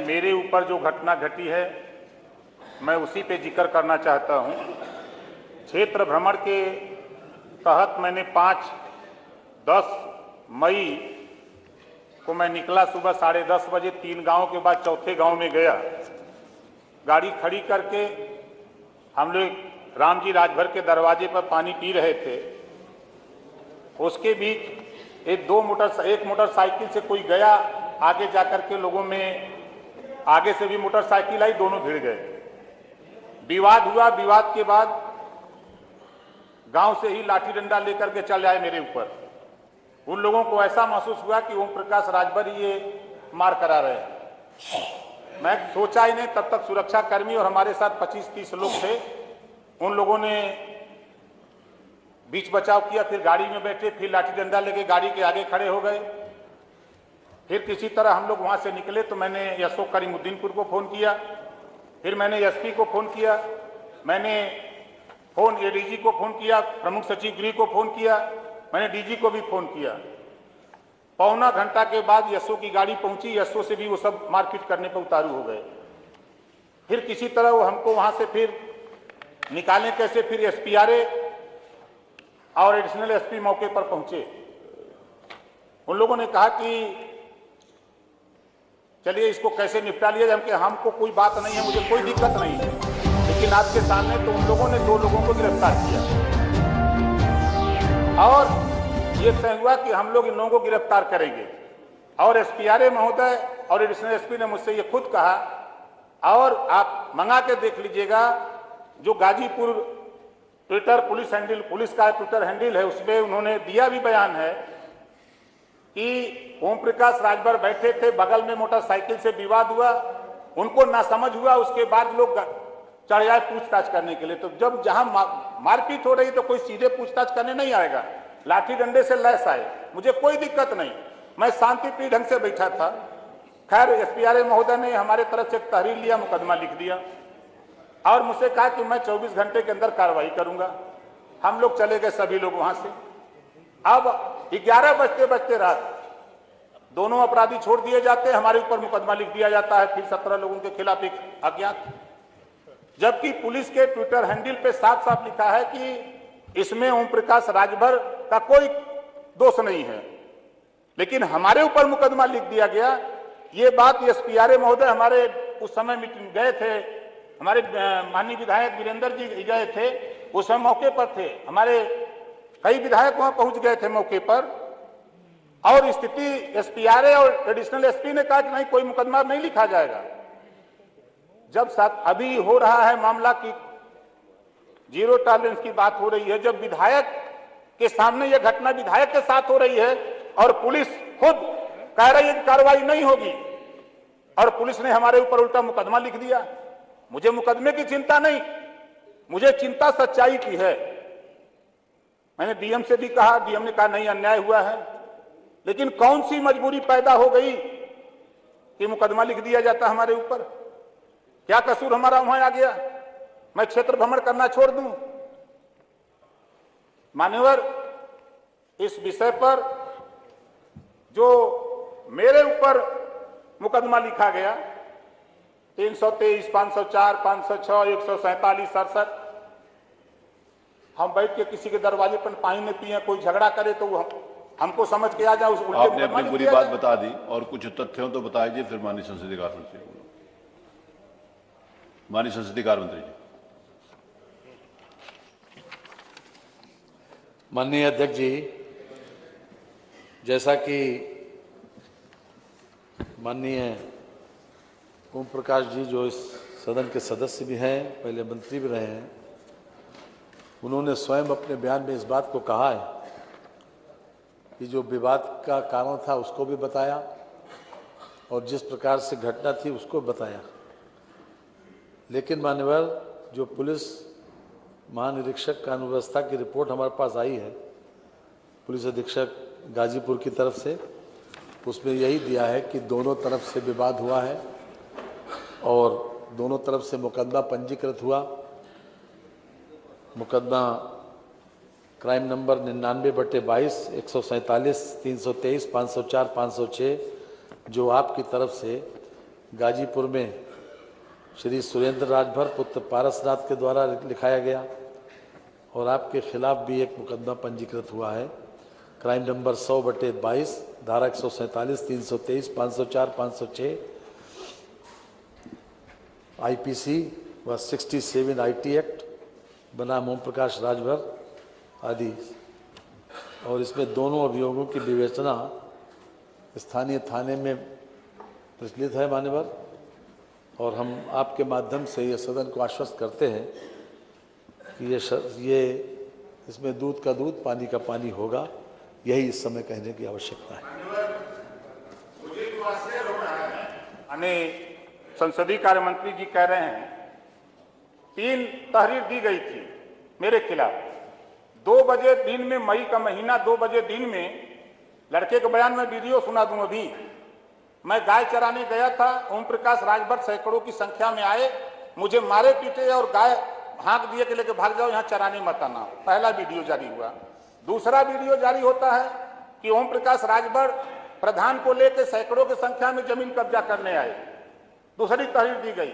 मेरे ऊपर जो घटना घटी है मैं उसी पे जिक्र करना चाहता हूं। क्षेत्र भ्रमण के तहत मैंने 5-10 मई को मैं निकला सुबह 10:30 बजे। 3 गांव के बाद चौथे गांव में गया। गाड़ी खड़ी करके हम लोग रामजी राजभर के दरवाजे पर पानी पी रहे थे। उसके बीच एक मोटरसाइकिल से कोई गया, आगे जाकर के लोगों में आगे से भी मोटरसाइकिल आई, दोनों भिड़ गए। विवाद हुआ। विवाद के बाद गांव से ही लाठी डंडा लेकर के चल आए मेरे ऊपर। उन लोगों को ऐसा महसूस हुआ कि ओम प्रकाश राजभर ये मार करा रहे हैं। मैं सोचा ही नहीं, तब तक सुरक्षा कर्मी और हमारे साथ 25-30 लोग थे। उन लोगों ने बीच बचाव किया, फिर गाड़ी में बैठे, फिर लाठी डंडा लेके गाड़ी के आगे खड़े हो गए। फिर किसी तरह हम लोग वहां से निकले तो मैंने एसओ करीमुद्दीनपुर को फोन किया, फिर मैंने एसपी को फोन किया, मैंने एडीजी को फोन किया, प्रमुख सचिव गृह को फोन किया, मैंने डीजी को भी फोन किया। पौना घंटा के बाद एसओ की गाड़ी पहुंची। एसओ से भी वो सब मारपीट करने पर उतारू हो गए। फिर किसी तरह वो हमको वहां से फिर निकालें कैसे। फिर एसपीआरए और एडिशनल एसपी मौके पर पहुंचे। उन लोगों ने कहा कि चलिए इसको कैसे निपटा लिया जाए। कि हमको कोई बात नहीं है, मुझे कोई दिक्कत नहीं है, लेकिन आपके सामने तो उन लोगों ने 2 लोगों को गिरफ्तार किया और ये तय हुआ कि हम लोग इन लोगों को गिरफ्तार करेंगे। और एसपीआरए महोदय और एडिशनल एसपी ने मुझसे ये खुद कहा, और आप मंगा के देख लीजिएगा, जो गाजीपुर ट्विटर पुलिस का ट्विटर हैंडल है, उसमें उन्होंने दिया भी बयान है कि ओम प्रकाश राजभर बैठे थे, बगल में मोटरसाइकिल से विवाद हुआ, उनको नासमझ हुआ, उसके बाद लोग चढ़ जाए पूछताछ करने के लिए। तो जब जहां मारपीट हो रही तो कोई सीधे पूछताछ करने नहीं आएगा, लाठी डंडे से लैस आए। मुझे कोई दिक्कत नहीं, मैं शांतिप्रिय ढंग से बैठा था। खैर एसपीआरए महोदय ने हमारे तरफ से एक तहरीर लिया, मुकदमा लिख दिया और मुझसे कहा कि मैं 24 घंटे के अंदर कार्रवाई करूंगा। हम लोग चले गए सभी लोग वहां से। अब 11 बजते रात दोनों अपराधी छोड़ दिए जाते हैं, हमारे ऊपर मुकदमा लिख दिया जाता है। फिर 17 लोगों के खिलाफ एक अज्ञात, जबकि पुलिस के ट्विटर हैंडल पे साफ साफ लिखा है कि इसमें ओम प्रकाश राजभर का कोई दोष नहीं है, लेकिन हमारे ऊपर मुकदमा लिख दिया गया। ये बात एसपीआरए महोदय हमारे उस समय मीटिंग गए थे, हमारे माननीय विधायक वीरेंद्र जी गए थे, उस समय मौके पर थे, हमारे कई विधायक वहां पहुंच गए थे मौके पर। और स्थिति एसपीआरए और एडिशनल एसपी ने कहा कि नहीं, कोई मुकदमा नहीं लिखा जाएगा। जब साथ अभी हो रहा है मामला की जीरो टॉलरेंस की बात हो रही है, जब विधायक के सामने यह घटना विधायक के साथ हो रही है और पुलिस खुद कह रही है कि कार्रवाई नहीं होगी, और पुलिस ने हमारे ऊपर उल्टा मुकदमा लिख दिया। मुझे मुकदमे की चिंता नहीं, मुझे चिंता सच्चाई की है। मैंने डीएम से भी कहा, डीएम ने कहा नहीं अन्याय हुआ है, लेकिन कौन सी मजबूरी पैदा हो गई कि मुकदमा लिख दिया जाता हमारे ऊपर? क्या कसूर हमारा वहां आ गया? मैं क्षेत्र भ्रमण करना छोड़ दूं? मान्यवर, इस विषय पर जो मेरे ऊपर मुकदमा लिखा गया 323, 504, 506, 147, 67, हम बैठ के किसी के दरवाजे पर पानी में पिए, कोई झगड़ा करे तो हमको समझ के आ जाए। उस आपने अपनी पूरी बात बता दी और कुछ तथ्यों तो बताइए, फिर माननीय संसदीय कार्य मंत्री। माननीय संसदीय कार्य मंत्री जी। माननीय अध्यक्ष जी, जैसा कि माननीय ओम प्रकाश जी जो इस सदन के सदस्य भी हैं, पहले मंत्री भी रहे हैं, उन्होंने स्वयं अपने बयान में इस बात को कहा है कि जो विवाद का कारण था उसको भी बताया और जिस प्रकार से घटना थी उसको बताया। लेकिन मान्यवर, जो पुलिस महानिरीक्षक कानून व्यवस्था की रिपोर्ट हमारे पास आई है पुलिस अधीक्षक गाजीपुर की तरफ से, उसमें यही दिया है कि दोनों तरफ से विवाद हुआ है और दोनों तरफ से मुकदमा पंजीकृत हुआ। मुकदमा क्राइम नंबर 99/22, 147, 323, 504, 506 जो आपकी तरफ से गाजीपुर में श्री सुरेंद्र राजभर पुत्र पारसनाथ के द्वारा लिखाया गया और आपके खिलाफ भी एक मुकदमा पंजीकृत हुआ है, क्राइम नंबर 100/22, धारा 147, 323, 504, 506 आईपीसी व 67 आईटी एक्ट बनाम ओम प्रकाश राजभर आदि। और इसमें दोनों अभियोगों की विवेचना स्थानीय थाने में प्रचलित है मान्यवर, और हम आपके माध्यम से ये सदन को आश्वस्त करते हैं कि ये इसमें दूध का दूध पानी का पानी होगा, यही इस समय कहने की आवश्यकता है। संसदीय कार्य मंत्री जी कह रहे हैं 3 तहरीर दी गई थी मेरे खिलाफ 2 बजे दिन में, मई का महीना 2 बजे दिन में। लड़के के बयान में वीडियो सुना दूं अभी। मैं गाय चराने गया था, ओम प्रकाश राजभर सैकड़ों की संख्या में आए, मुझे मारे पीटे और गाय हाँक दिए कि लेके भाग जाओ, यहाँ चराने मत आना। पहला वीडियो जारी हुआ। दूसरा वीडियो जारी होता है कि ओम प्रकाश राजभर प्रधान को लेकर सैकड़ों की संख्या में जमीन कब्जा करने आए। दूसरी तहरीर दी गई,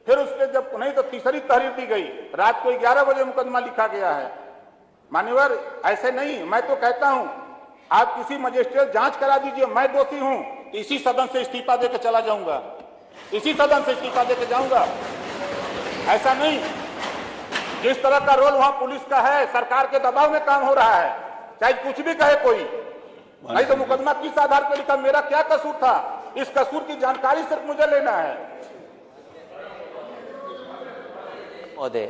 फिर उस पर जब नहीं तो तीसरी तहरीर दी गई। रात को 11 बजे मुकदमा लिखा गया है। मान्यवर, ऐसे नहीं, मैं तो कहता हूं आप किसी मजिस्ट्रेट जांच करा दीजिए, मैं दोषी हूं, इसी सदन से इस्तीफा देकर चला जाऊंगा, इसी सदन से इस्तीफा देकर जाऊंगा। ऐसा नहीं, जिस तरह का रोल वहां पुलिस का है, सरकार के दबाव में काम हो रहा है, चाहे कुछ भी कहे कोई। नहीं तो मुकदमा किस आधार पर लिखा, मेरा क्या कसूर था, इस कसूर की जानकारी सिर्फ मुझे लेना है। महोदय,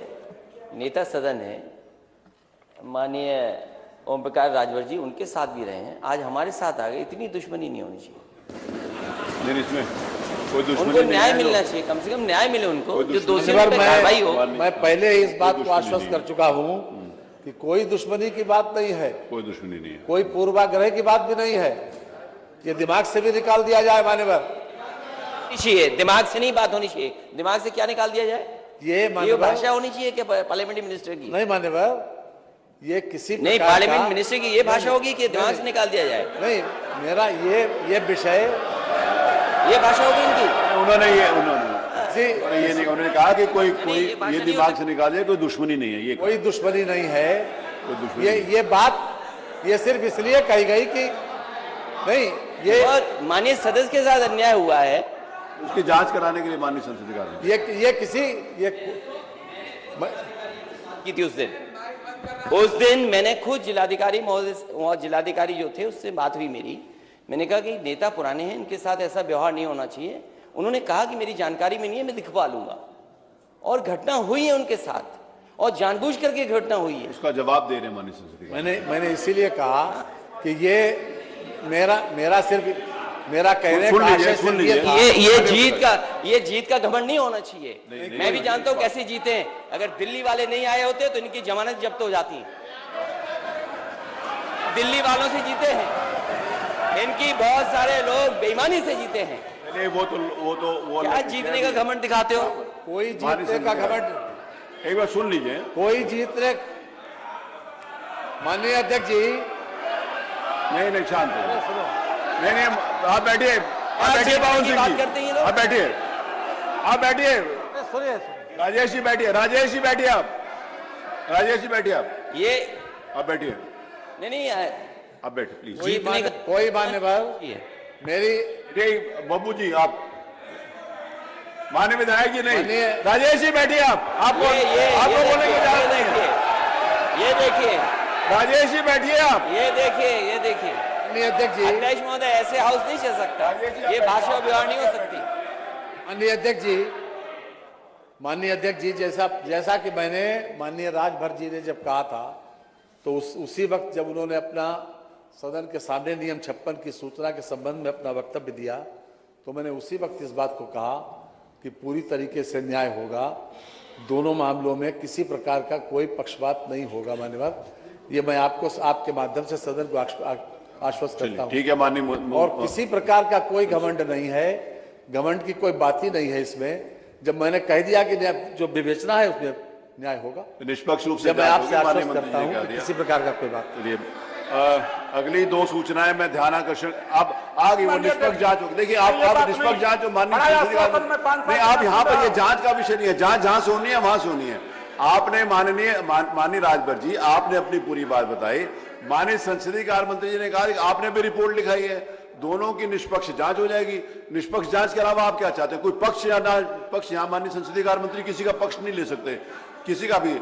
नेता सदन है माननीय ओम प्रकाश राजभर जी, उनके साथ भी रहे हैं, आज हमारे साथ आ गए। इतनी दुश्मनी नहीं होनी चाहिए। नहीं, इसमें कोई दुश्मनी उनको नहीं न्याय है। मिलना चाहिए, कम से कम न्याय मिले उनको, जो दोषी मान्यवर, पे कार्रवाई हो। मैं पहले ही इस बात को आश्वस्त कर चुका हूं कि कोई दुश्मनी की बात नहीं है, कोई दुश्मनी नहीं है, कोई पूर्वाग्रह की बात भी नहीं है। ये दिमाग से भी निकाल दिया जाए मान्यवर। चाहिए दिमाग से नहीं बात होनी चाहिए। दिमाग से क्या निकाल दिया जाए? ये भाषा होनी चाहिए कि पार्लियामेंट मिनिस्टर की? नहीं मान्यवर, ये किसी नहीं, पार्लियामेंट मिनिस्टर की ये भाषा होगी कि दिमाग से निकाल दिया जाए? नहीं, मेरा ये विषय, ये भाषा होगी इनकी। उन्होंने ये जी, उन्होंने कहा कि कोई ये भाषा ये नहीं दिमाग होती। से निकाल दिया, कोई दुश्मनी नहीं है। ये कोई दुश्मनी नहीं है। कोई दुश्मनी ये बात ये सिर्फ इसलिए कही गई कि नहीं, ये और माननीय सदस्य के साथ अन्याय हुआ है, उसकी जांच कराने के लिए माननीय संसदीय कार्य ये किसी ये की थी उस दिन मैंने खुद जिलाधिकारी महोदय, जिलाधिकारी जो थे उससे बात हुई मेरी। मैंने कहा कि नेता पुराने हैं, इनके साथ ऐसा व्यवहार नहीं होना चाहिए। उन्होंने कहा कि मेरी जानकारी में नहीं है, मैं दिखवा लूंगा। और घटना हुई है उनके साथ, और जानबूझ करके घटना हुई है। उसका जवाब दे रहे हैं माननीय संसदीय। मैंने इसीलिए कहा कि ये मेरा सिर्फ मेरा कहने सुन का लीजिए, आशय सुन सिर्फ लीजिए। था। ये जीत का घमंड नहीं होना चाहिए। मैं भी जानता हूं कैसे जीते हैं। अगर दिल्ली वाले नहीं आए होते तो इनकी जमानत जब्त हो जाती। दिल्ली वालों से जीते हैं, इनकी बहुत सारे लोग बेईमानी से जीते हैं। वो क्या जीतने का घमंड दिखाते हो? कोई जीतने का घमंड, एक बार सुन लीजिए। कोई जीतने, माननीय अध्यक्ष जी, नहीं शांत हो। नहीं, आप बैठिए, आप बैठिए बावन सिंह जी, आप बैठिए, आप बैठिए। राजेश जी बैठिए, राजेश जी बैठिए, राजेश जी बैठिए, आप बैठिए, नहीं आप बैठिए प्लीज। जीतने का कोई मान्यवर, मेरी बाबू जी, आप माननीय विधायक जी, नहीं माननीय- राजेश जी बैठिए, आपको बोलने की इजाजत नहीं है। ये देखिए राजेश जी बैठिए, आप ये देखिए माननीय अध्यक्ष जी, अध्यक्ष महोदय, ऐसे हाउस नहीं चल सकता। ये भाषा व्यवहार नहीं हो सकती। माननीय अध्यक्ष जी, जैसा कि मैंने माननीय राजभर जी ने जब कहा था, तो उसी वक्त जब उन्होंने अपना सदन के सामने नियम 56 की सूचना के संबंध में अपना वक्तव्य दिया, तो मैंने उसी वक्त इस बात को कहा कि पूरी तरीके से न्याय होगा। दोनों मामलों में किसी प्रकार का कोई पक्षपात नहीं होगा मान्यवर। ये मैं आपके माध्यम से सदन को आश्वस्त करता हूं। ठीक है माननीय। और किसी प्रकार का कोई घमंड नहीं है, घमंड की कोई बात ही नहीं है इसमें। जब मैंने कह दिया कि जो विवेचना है उसमें न्याय होगा, निष्पक्ष रूप से जब मैं आपसे माननीय आश्वस्त मंत्री करता जी हूं कह कि दिया। किसी प्रकार का कोई बात चलिए अगली दो सूचनाएं मैं ध्यान आकर्षण अब आ गई वो निष्पक्ष जांच होगी। देखिए आप निष्पक्ष जांच जो माननीय नहीं, आप यहाँ पर ये जांच का विषय नहीं है। जांच जहां से होनी है वहां से होनी है। आपने माननीय राजभर जी, आपने अपनी पूरी बात बताई। माननीय संसदीय कार्य मंत्री जी ने कहा कि आपने भी रिपोर्ट लिखाई है, दोनों की निष्पक्ष जांच हो जाएगी। निष्पक्ष जांच के अलावा आप क्या चाहते हैं? कोई पक्ष या ना पक्ष? यहाँ माननीय संसदीय कार्य मंत्री किसी का पक्ष नहीं ले सकते, किसी का भी।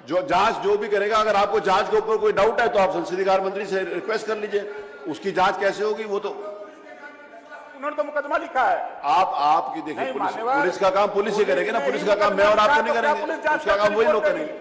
जो जांच जो भी करेगा, अगर आपको जांच के ऊपर कोई डाउट है तो आप संसदीय कार्य मंत्री से रिक्वेस्ट कर लीजिए। उसकी जांच कैसे होगी वो तो उन्होंने तो मुकदमा लिखा है। आपकी देखिए पुलिस का काम पुलिस ही करेगी ना। पुलिस का काम मैं और आप तो नहीं करेंगे, उसका काम वही लोग करेंगे।